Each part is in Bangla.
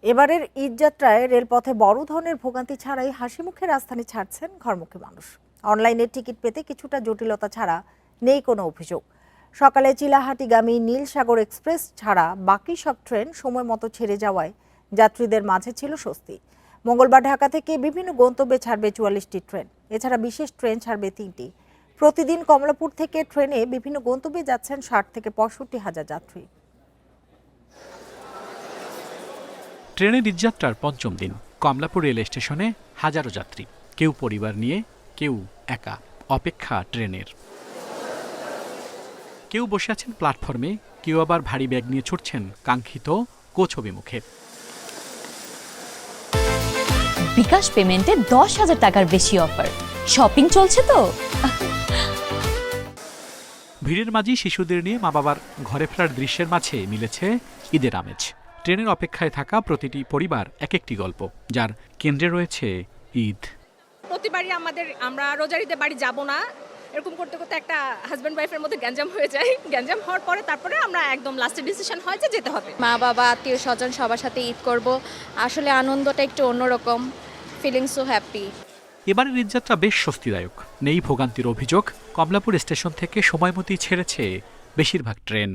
এবারের ঈদযাত্রায় রেলপথে বড় ধরনের ভোগান্তি ছাড়াই হাসিমুখে রাজধানী ছাড়ছেন ঘরমুখী মানুষ। অনলাইনে টিকিট পেতে কিছুটা জটিলতা ছাড়া নেই কোনো অভিযোগ। সকালে চিলাহাটিগামী নীলসাগর এক্সপ্রেস ছাড়া বাকি সব ট্রেন সময় মতো ছেড়ে যাওয়ায় যাত্রীদের মাঝে ছিল স্বস্তি। মঙ্গলবার ঢাকা থেকে বিভিন্ন গন্তব্যে ছাড়বে ৪৪টি ট্রেন। এছাড়া বিশেষ ট্রেন ছাড়বে ৩টি। প্রতিদিন কমলাপুর থেকে ট্রেনে বিভিন্ন গন্তব্যে যাচ্ছেন ৬০ থেকে ৬৫ হাজার যাত্রী। ট্রেনের ঈদযাত্রার পঞ্চম দিন কমলাপুর রেল স্টেশনে হাজারো যাত্রী, কেউ পরিবার নিয়ে, কেউ একা, অপেক্ষা ট্রেনের। কেউ বসে আছেন প্ল্যাটফর্মে, কেউ আবার ভারী ব্যাগ নিয়ে ছুটছেন কাঙ্ক্ষিত কোচ অভিমুখে। বিকাশ পেমেন্টে 10,000 টাকার বেশি অফার। শপিং চলছে তো। ভিড়ের মাঝে শিশুদের নিয়ে মা বাবার ঘরে ফেরার দৃশ্যের মাঝে মিলেছে ঈদের আমেজ। ট্রেনের অপেক্ষায় থাকা প্রতিটি পরিবার এক একটি গল্প, যার কেন্দ্রে রয়েছে ঈদ। প্রতিবারই আমরা রোজারিতে বাড়ি যাব না, এরকম করতে করতে একটা হাজব্যান্ড ওয়াইফের মধ্যে গ্যাঞ্জাম হয়ে যায়। গ্যাঞ্জাম হওয়ার পরে তারপরে আমরা একদম লাস্টে ডিসিশন হয় যে যেতে হবে। মা বাবা আত্মীয় স্বজন সবার সাথে ঈদ করব, আসলে আনন্দটা একটু অন্যরকম, ফিলিং সো হ্যাপি। এবারের ঈদযাত্রা বেশ স্বস্তিদায়ক, নেই ভোগান্তির অভিযোগ। কমলাপুর স্টেশন থেকে সময়মতোই ছেড়েছে বেশিরভাগ ট্রেন।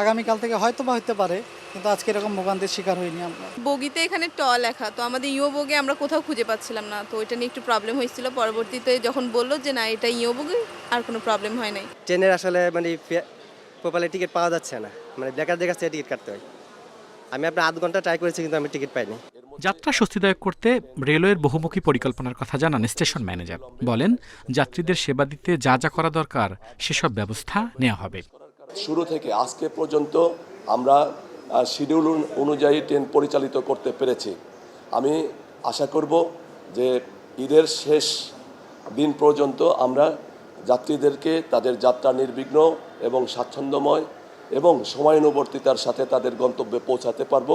আগামীকাল থেকে হয়তো বা হতে পারে, কিন্তু আজকে এরকম ভোগান্তির শিকার হয়নি আমরা। বগিতে এখানে ট লেখা, তো আমাদের ইও বগি আমরা কোথাও খুঁজে পাচ্ছিলাম না, তো ওইটা নিয়ে একটু প্রবলেম হয়েছিল। পরবর্তীতে যখন বললো যে না এটা ইও বগি, আর কোনো প্রবলেম হয় নাই। ট্রেনের আসলে প্রপারলি টিকিট পাওয়া যাচ্ছে না, বেকারদের কাছ থেকে টিকিট কাটতে হয়। আমি আপনার আধ ঘন্টা ট্রাই করেছি, কিন্তু আমি টিকিট পাইনি। যাত্রা স্বস্তিদায়ক করতে রেলওয়ের বহুমুখী পরিকল্পনার কথা জানান স্টেশন ম্যানেজার। বলেন, যাত্রীদের সেবা দিতে যা যা করা দরকার সেসব ব্যবস্থা নেওয়া হবে। শুরু থেকে আজকে পর্যন্ত আমরা শিডিউল অনুযায়ী ট্রেন পরিচালিত করতে পেরেছি। আমি আশা করব যে ঈদের শেষ দিন পর্যন্ত আমরা যাত্রীদেরকে তাদের যাত্রা নির্বিঘ্ন এবং স্বাচ্ছন্দ্যময় এবং সময়ানুবর্তিতার সাথে তাদের গন্তব্যে পৌঁছাতে পারব।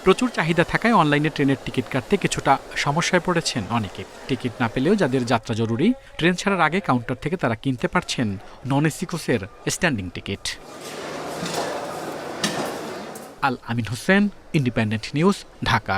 প্রচুর চাহিদা থাকায় অনলাইনে ট্রেনের টিকিট কাটতে কিছুটা সমস্যায় পড়েছেন অনেকে। টিকিট না পেলেও যাদের যাত্রা জরুরি, ট্রেন ছাড়ার আগে কাউন্টার থেকে তারা কিনতে পারছেন নন এসি কোচের স্ট্যান্ডিং টিকিট। আল আমিন হোসেন, ইন্ডিপেন্ডেন্ট নিউজ, ঢাকা।